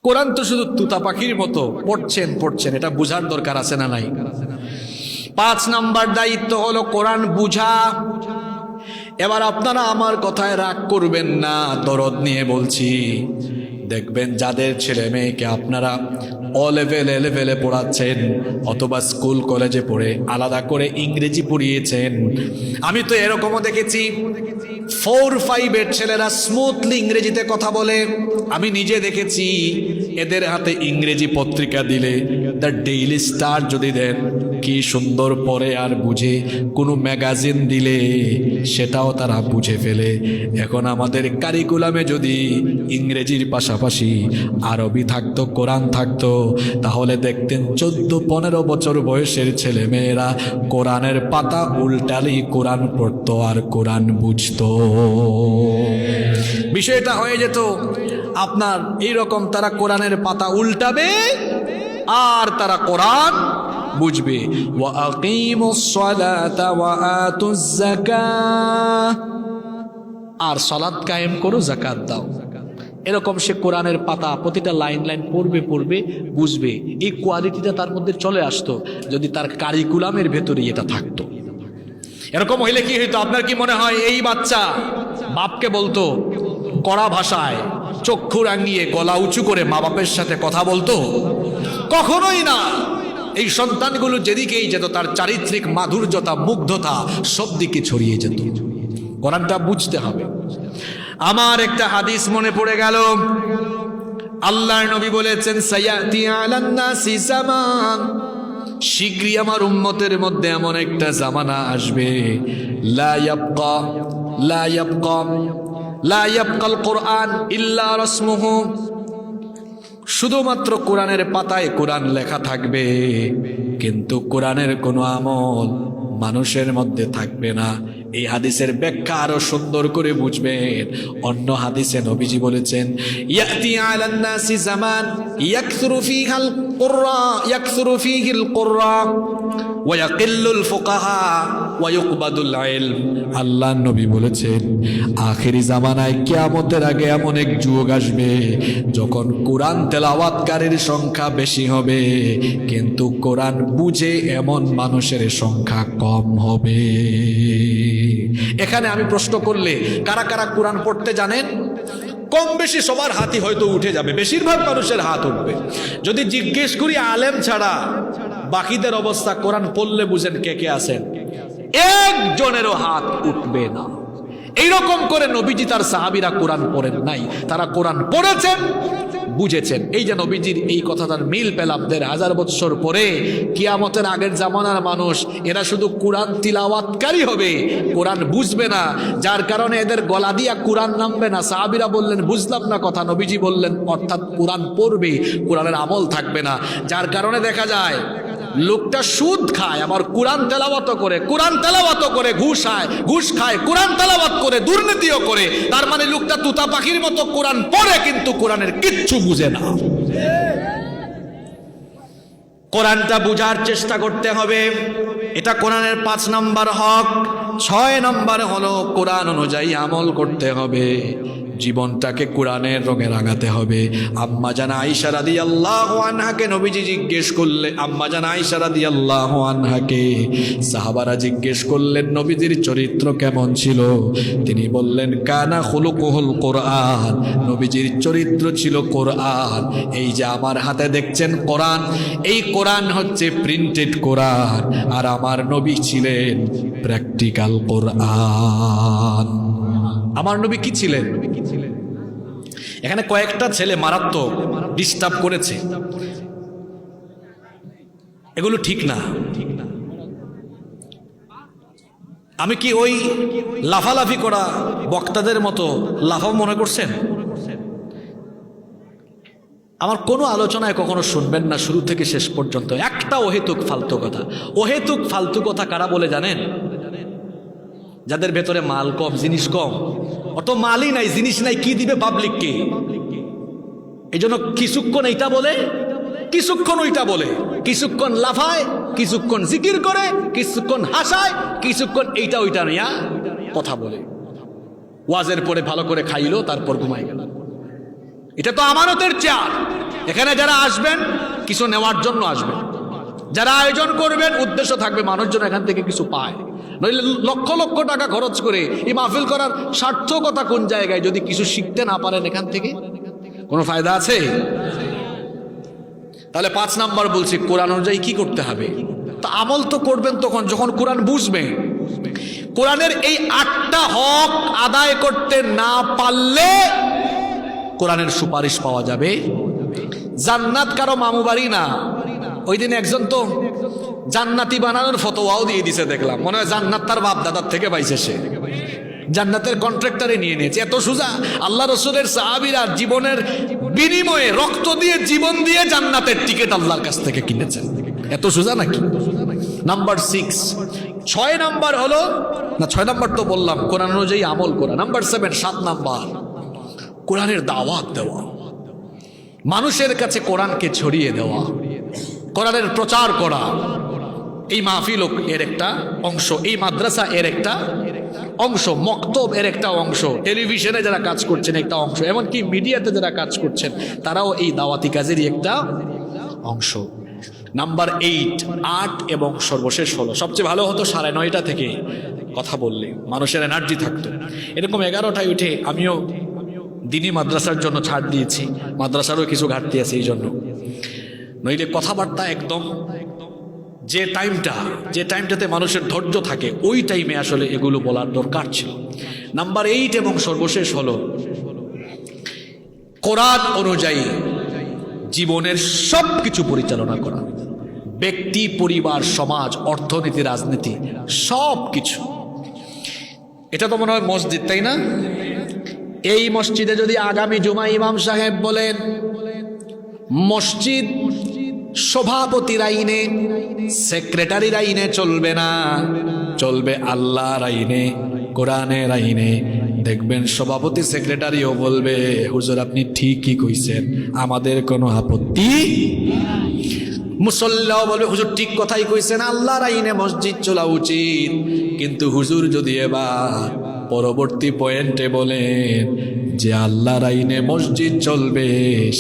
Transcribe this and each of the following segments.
কোরআন তো শুধু তুতা পাখির মতো পড়ছেন, এটা বুঝার দরকার আছে না নাই? 5 নাম্বার দায়িত্ব হলো কোরআন বুঝা। এবার আপনারা আমার কথায় রাগ করবেন না, দরদ নিয়ে বলছি। দেখবেন যাদের ছেলে মেয়েকে আপনারা ও লেভেলে পড়াচ্ছেন অথবা স্কুল কলেজে পড়ে আলাদা করে ইংরেজি পড়িয়েছেন, আমি তো এরকমও দেখেছি 4-5 ছেলেরা স্মুথলি ইংরেজিতে কথা বলে। আমি নিজে দেখেছি এদের হাতে ইংরেজি পত্রিকা দিলে, দ্য ডেইলি স্টার যদি দেন কি সুন্দর পড়ে আর বুঝে, কোনো ম্যাগাজিন দিলে সেটাও তারা বুঝে ফেলে। এখন আমাদের কারিকুলামে যদি ইংরেজির পাশাপাশি আরবি থাকতো, কোরআন থাকতো, তাহলে দেখতেন 14-15 বছর বয়সের ছেলে মেয়েরা কোরআনের পাতা উল্টালেই কোরআন পড়তো আর কোরআন বুঝতো। বিষয়টা হয়ে যেত আপনার এইরকম, তারা কোরআনের পাতা উল্টাবে আর তারা কোরআন বুঝবে। ওয়া আকিমুস সালাতা ওয়া আতুজ যাকাত, আর সালাত কায়েম করো, যাকাত দাও। এরকম সে কোরআনের পাতা প্রতিটা লাইন পড়বে বুঝবে। এই কোয়ালিটিটা তার মধ্যে চলে আসতো যদি তার কারিকুলামের ভেতরে এটা থাকতো। এরকম হইলে কি হইতো আপনার কি মনে হয়? এই বাচ্চা বাপকে বলতো কড়া ভাষায়, চক্ষু রাঙিয়ে গলা উঁচু করে মা বাপের সাথে কথা বলতো? কখনোই না। এই সন্তানগুলো যেদিকেই যেত তার চারিত্রিক মাধুর্যতা, মুগ্ধতা সব দিকে ছড়িয়ে যেত। কোরআনটা বুঝতে হবে। আমার একটা হাদিস মনে পড়ে গেল, আল্লাহর নবী বলেছেন সায়াতি আলান নাসি জামান, শীঘ্রই আমার উম্মতের মধ্যে এমন একটা জামানা আসবে, লা ইয়াবকাল কোরআন ইল্লা রাসমুহু, শুধুমাত্র কোরআনের পাতায় কোরআন লেখা থাকবে কিন্তু কোরআনের কোনো আমল মানুষের মধ্যে থাকবে না। এই হাদিসের ব্যাখ্যা আরো সুন্দর করে বুঝবেন। অন্য হাদিসে নবীজি বলেছেন ইয়াতি আলান নাসি জামান ইয়াকসুরু ফীহিল কুররা ওয়া ইয়াকিল্লুল ফুকাহা ওয়া ইউকবাদুল ইলম। আল্লাহর নবী বলেছেন আখেরি জামানায় কিয়ামতের আগে এমন এক যুগ আসবে যখন কোরআন তেলাওয়াতকারীর সংখ্যা বেশি হবে কিন্তু কোরআন বুঝে এমন মানুষের সংখ্যা কম হবে। এখানে আমি প্রশ্ন করলে কারা কারা কোরআন পড়তে জানেন? কম বেশি সবার হাতই হয়তো উঠে যাবে, বেশিরভাগ মানুষের হাত উঠবে। যদি জিজ্ঞেস করি আলেম ছাড়া বাকিদের অবস্থা, কোরআন পড়লে বুঝেন কে কে আছেন? একজনেরও হাত উঠবে না। এইরকম করে নবীজি তার সাহাবীরা কোরআন পড়েন নাই, তারা কোরআন পড়েছেন, বুঝেছেন। এই যে নবীজির এই কথাটার মিল পেলাম 1500 বছর পরে। কিয়ামতের আগের জামানার মানুষ এরা শুধু কোরআন তিলাওয়াতকারী হবে, কোরআন বুঝবে না, যার কারণে এদের গলা দিয়া কোরআন নামবে না। সাহাবীরা বললেন বুঝলাম না কথা, নবীজি বললেন অর্থাৎ কোরআন পড়বে, কোরআনের আমল থাকবে না। যার কারণে দেখা যায় লোকটা সুদ খায় আবার কোরআন তেলাওয়াত করে, ঘুষ খায়, কোরআন তেলাওয়াত করে, দুর্নীতিও করে। তার মানে লোকটা তুতা পাখির মতো কোরআন পড়ে কিন্তু কোরআনের কিচ্ছু বুঝে না। কোরআনটা বুঝার চেষ্টা করতে হবে, এটা কোরআনের 5 নাম্বার হক। 6 নাম্বার হলো কোরআন অনুযায়ী আমল করতে হবে, জীবনটাকে কোরআনের রঙে রাঙাতে হবে। আম্মা জান আয়েশা রাদিয়াল্লাহু আনহাকে নবীজি জিজ্ঞেস করলে, আম্মা জান আয়েশা রাদিয়াল্লাহু আনহাকে সাহাবারা জিজ্ঞেস করলেন নবীজির চরিত্র কেমন ছিল? তিনি বললেন কানা খুলুকুহুল কোরআন, নবীজির চরিত্র ছিল কোরআন। এই যে আমার হাতে দেখছেন কোরআন, এই কোরআন হচ্ছে প্রিন্টেড কোরআন, আর আমার নবী ছিলেন প্র্যাকটিক্যাল কোরআন। আমার নবী কি ছিলেন? এখানে কয়েকটা ছেলে মারাত্মক ডিস্টার্ব করেছে, এগুলো ঠিক না। আমি কি ওই লাফালাফি করা বক্তাদের মতো লাফাও মনে করছেন? আমার কোনো আলোচনায় কখনো শুনবেন না শুরু থেকে শেষ পর্যন্ত একটা অহেতুক ফালতু কথা। অহেতুক ফালতু কথা কারা বলে জানেন? যাদের ভেতরে মাল কম, জিনিস কম। অত মালই নাই, জিনিস নাই, কি দিবে পাবলিককে? এই জন্য কিছুক্ষণ এইটা বলে, কিছুক্ষণ ওইটা বলে, কিছুক্ষণ লাফায়, কিছুক্ষণ জিকির করে, কিছুক্ষণ হাসায়, কিছুক্ষণ এইটা ওইটা নিয়ে কথা বলে। ওয়াজের পরে ভালো করে খাইলো, তারপর ঘুমাই গেল। এটা তো আমানতের চেয়ার। এখানে যারা আসবেন কিছু নেওয়ার জন্য আসবেন, যারা আয়োজন করবেন উদ্দেশ্য থাকবে মানুষজন এখান থেকে কিছু পায়। নইলে লক্ষ লক্ষ টাকা খরচ করে এই মাহফিল করার সার্থকতা কোন জায়গায় যদি কিছু শিখতে না পারেন এখান থেকে কোনো ফায়দা আছে? তাহলে 5 নাম্বার বলছি কোরআন অনুযায়ী কি করতে হবে। তা আমল তো করবেন তখন যখন কোরআন বুঝবেন। কোরআনের এই 8টা হক আদায় করতে না পারলে কোরআনের সুপারিশ পাওয়া যাবে। জান্নাত কারো মামু বাড়ি না। ওই দিন একজন তো জান্নাতি বানানোর ফতোয়াও দিয়ে দিছে, দেখলাম মনে হয় জান্নাত তার বাপ দাদার থেকে পাইছে, সে জান্নাতের কন্ট্রাক্টরে নিয়ে নিয়েছে। এত সোজা? আল্লাহ রসুলের সাহাবীরা জীবনের বিনিময়ে রক্ত দিয়ে জীবন দিয়ে জান্নাতের টিকিট আল্লাহর কাছ থেকে কিনেছেন। এত সোজা নাকি? নাম্বার 6, 6 নাম্বার হলো না, 6 নাম্বার তো বললাম কোরআন অনুযায়ী আমল করা। নাম্বার 7, 7 নাম্বার কোরআনের দাওয়াত দেওয়া, মানুষের কাছে কোরআনকে ছড়িয়ে দেওয়া, কোরআনের প্রচার করা। এই মাহফিল এর একটা অংশ, এই মাদ্রাসা এর একটা অংশ, মক্তব এর একটা অংশ, টেলিভিশনে যারা কাজ করছেন একটা অংশ, এমনকি মিডিয়াতে যারা কাজ করছেন তারাও এই দাওয়াতি কাজেরই একটা অংশ। নাম্বার 8, 8 এবং সর্বশেষ হলো, সবচেয়ে ভালো হতো 9:30 থেকে কথা বললে মানুষের এনার্জি থাকতো। এরকম 11টায় উঠে আমিও দিনী মাদ্রাসার জন্য ছাড় দিয়েছি, মাদ্রাসারও কিছু ঘাটতি আছে এই জন্য। নইলে কথাবার্তা একদম যে টাইমটাতে মানুষের ধৈর্য থাকে ওই টাইমে আসলে এগুলো বলার দরকার ছিল। নাম্বার 8 এবং সর্বশেষ হলো কোরআন অনুযায়ী জীবনের সব কিছু পরিচালনা করা, ব্যক্তি, পরিবার, সমাজ, অর্থনীতি, রাজনীতি, সব কিছু। এটা তো মনে হয় মসজিদ, তাই না? এই মসজিদে যদি আগামী জুমা ইমাম সাহেব বলেন মসজিদ সভাপতির আইনে, সেক্রেটারির আইনে চলবে না, চলবে আল্লাহর আইনে, কোরআনের আইনে, দেখবেন সভাপতি সেক্রেটারিও বলবে হুজুর আপনি ঠিকই কইছেন, আমাদের কোনো আপত্তি। মুসল্লাও বলবে হুজুর ঠিক কথাই কইছেন, আল্লাহর আইনে মসজিদ চলা উচিত। কিন্তু হুজুর যদি এবার পরবর্তী পয়েন্টে বলেন যে আল্লাহর আইনে মসজিদ চলবে,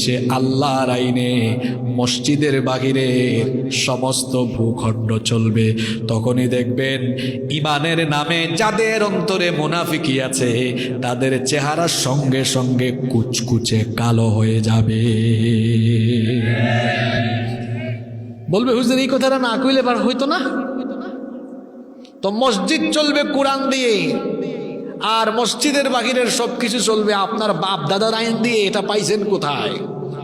সে আল্লাহর আইনে মসজিদের বাহিরের সমস্ত ভূখণ্ড চলবে, তখনই দেখবেন ইমানের নামে যাদের অন্তরে মুনাফিকি আছে তাদের চেহারার সঙ্গে সঙ্গে কুচকুচে কালো হয়ে যাবে। বলবে হুজুর এই কথাটা না কইলে এবার হইতো না। তো মসজিদ চলবে কোরআন দিয়ে, আর মসজিদের বাহিরের সবকিছু চলবে আপনার বাপ দাদার আইন দিয়ে। এটা পাইছেন কোথায়?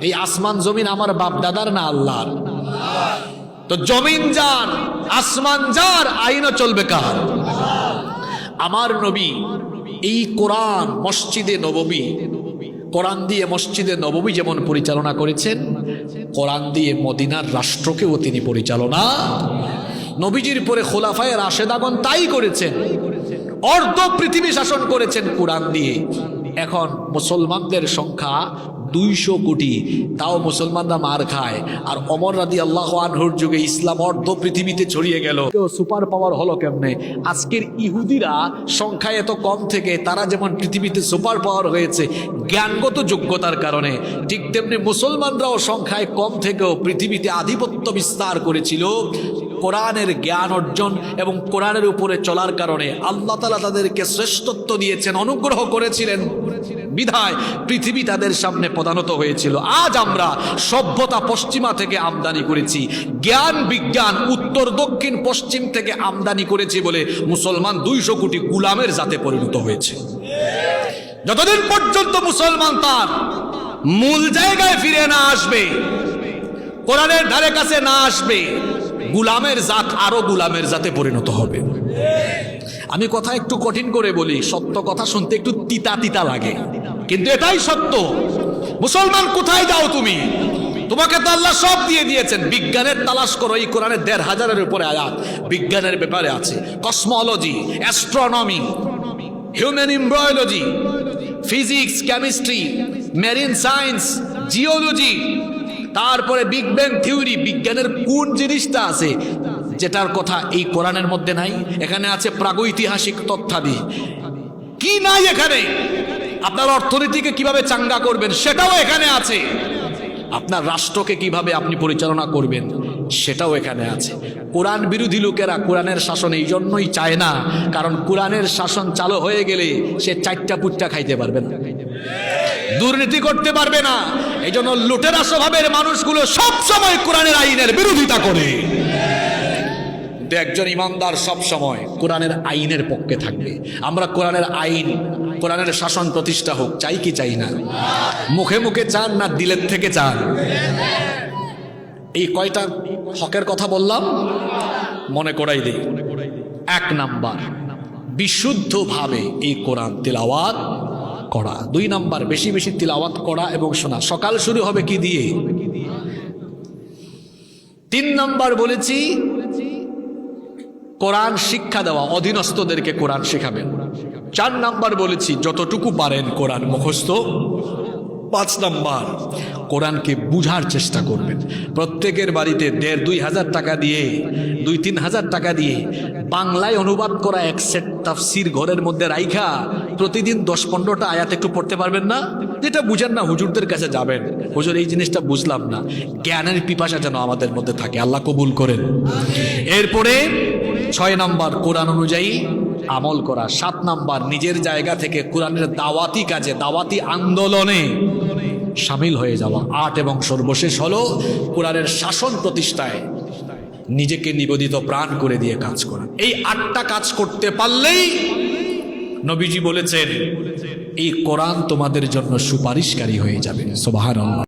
এই আসমান জমিন আমার বাপ দাদার না আল্লাহর। তো জমিন যার, আসমান যার, আইনও চলবে কার? আমার নবী এই কোরআন মসজিদে নববী, কোরআন দিয়ে মসজিদে নববী যেমন পরিচালনা করেছেন, কোরআন দিয়ে মদিনার রাষ্ট্রকেও তিনি পরিচালনা, নবীজির পরে খোলাফায়ে রাশেদাগণ তাই করেছেন। অর্ধ পৃথিবী শাসন করেছেন কোরআন দিয়ে। এখন মুসলমানদের সংখ্যা 200 কোটি, তাও মুসলমানরা মার খায়। আর ওমর রাদিয়াল্লাহু আনহুর যুগে ইসলাম অর্ধ পৃথিবীতে ছড়িয়ে গেল। সুপার পাওয়ার হলো কেমনে? আজকের ইহুদিরা সংখ্যায় এত কম থেকে তারা যেমন পৃথিবীতে সুপার পাওয়ার হয়েছে জ্ঞানগত যোগ্যতার কারণে, ঠিক তেমনি মুসলমানরাও সংখ্যায় কম থেকেও পৃথিবীতে আধিপত্য বিস্তার করেছিল কোরআনের জ্ঞান অর্জন এবং কোরআনের উপরে চলার কারণে। আল্লাহ তাআলা তাদেরকে শ্রেষ্ঠত্ব দিয়েছেন, অনুগ্রহ করেছিলেন বিধায় পৃথিবী তাদের সামনে প্রধানত হয়েছিল। আজ আমরা সভ্যতা পশ্চিমা থেকে আমদানি করেছি, জ্ঞান বিজ্ঞান উত্তর দক্ষিণ পশ্চিম থেকে আমদানি করেছি বলে মুসলমান 200 কোটি গুলামের জাতে পরিণত হয়েছে। যতদিন পর্যন্ত মুসলমান তার মূল জায়গায় ফিরে না আসবে, কোরআনের ধারে কাছে না আসবে, গুলামের জাত আরো গুলামের জাতে পরিণত হবে। আমি কথা একটু কঠিন করে বলি, সত্য কথা শুনতে একটু তিতা তিতা লাগে, কিন্তু এটাই সত্য। মুসলমান কোথায় যাও তুমি? তোমাকে তো আল্লাহ সব দিয়ে দিয়েছেন। বিজ্ঞানের তালাশ করো, এই কোরআনে 1,500-এর উপরে আয়াত বিজ্ঞানের ব্যাপারে আছে। Cosmology, astronomy, human embryology, physics, chemistry, marine science, geology, তারপরে বিগ ব্যাং থিওরি, বিজ্ঞানের কোন জিনিসটা আছে যেটার কথা এই কোরআনের মধ্যে নাই? এখানে আছে প্রাগৈতিহাসিক তথ্যাদি। কি নাই এখানে? আপনার অর্থনীতিকে কিভাবে চাঙ্গা করবেন সেটাও এখানে আছে। আপনার রাষ্ট্রকে কিভাবে আপনি পরিচালনা করবেন সেটাও এখানে আছে। কোরআন বিরোধী লোকেরা কোরআনের শাসন এই জন্যই চায় না, কারণ কোরআনের শাসন চালু হয়ে গেলে সে চারটা পুট্টা খাইতে পারবে না, দুর্নীতি করতে পারবে না। এই জন্য লুটেরা স্বভাবের মানুষগুলো সবসময় কোরআনের আইনের বিরোধিতা করে। কিন্তু একজন ইমানদার সব সময় কোরআনের আইনের পক্ষে থাকবে। আমরা কোরআনের আইন, কোরআনের শাসন প্রতিষ্ঠা হোক চাই কি চাই না? মুখে মুখে চান না দিলের থেকে চান? এই কয়টা হকের কথা বললাম মনে করাই দিই। 1 নাম্বার, বিশুদ্ধভাবে এই কোরআন তিলাওয়াত করা। 2 নাম্বার, বেশি বেশি তিলাওয়াত করা এবং শোনা। সকাল শুরু হবে কি দিয়ে? 3 নাম্বার বলেছি কোরআন শিক্ষা দেওয়া, অধীনস্থদেরকে কোরআন শেখাবেন। 4 নাম্বার বলেছি যতটুকু পারেন কোরআন মুখস্থ। 5 নাম্বার, কোরআনকে বুঝার চেষ্টা করবেন। প্রত্যেকের বাড়িতে 1,500-2 হাজার টাকা দিয়ে, 2-3 হাজার টাকা দিয়ে বাংলায় অনুবাদ করা এক সেট তাফসির ঘরের মধ্যে রাইখা প্রতিদিন 10-15টা আয়াত একটু পড়তে পারবেন না? যেটা বুঝেন না হুজুরদের কাছে যাবেন, হুজুর এই জিনিসটা বুঝলাম না। জ্ঞানের পিপাসা যেন আমাদের মধ্যে থাকে, আল্লাহ কবুল করেন। এরপরে 6 নাম্বার, কোরআন অনুযায়ী আমল করা। 7 নাম্বার, নিজের জায়গা থেকে কোরআনের দাওয়াতি কাজে, দাওয়াতি আন্দোলনে শামিল হয়ে যাওয়া। 8 এবং সর্বশেষ হলো কোরআনের শাসন প্রতিষ্ঠায় নিজেকে নিবেদিত প্রাণ করে দিয়ে কাজ করা। এই 8টা কাজ করতে পারলেই নবীজি বলেছেন এই কোরআন তোমাদের জন্য সুপারিশকারী হয়ে যাবে। সুবহানাল্লাহ।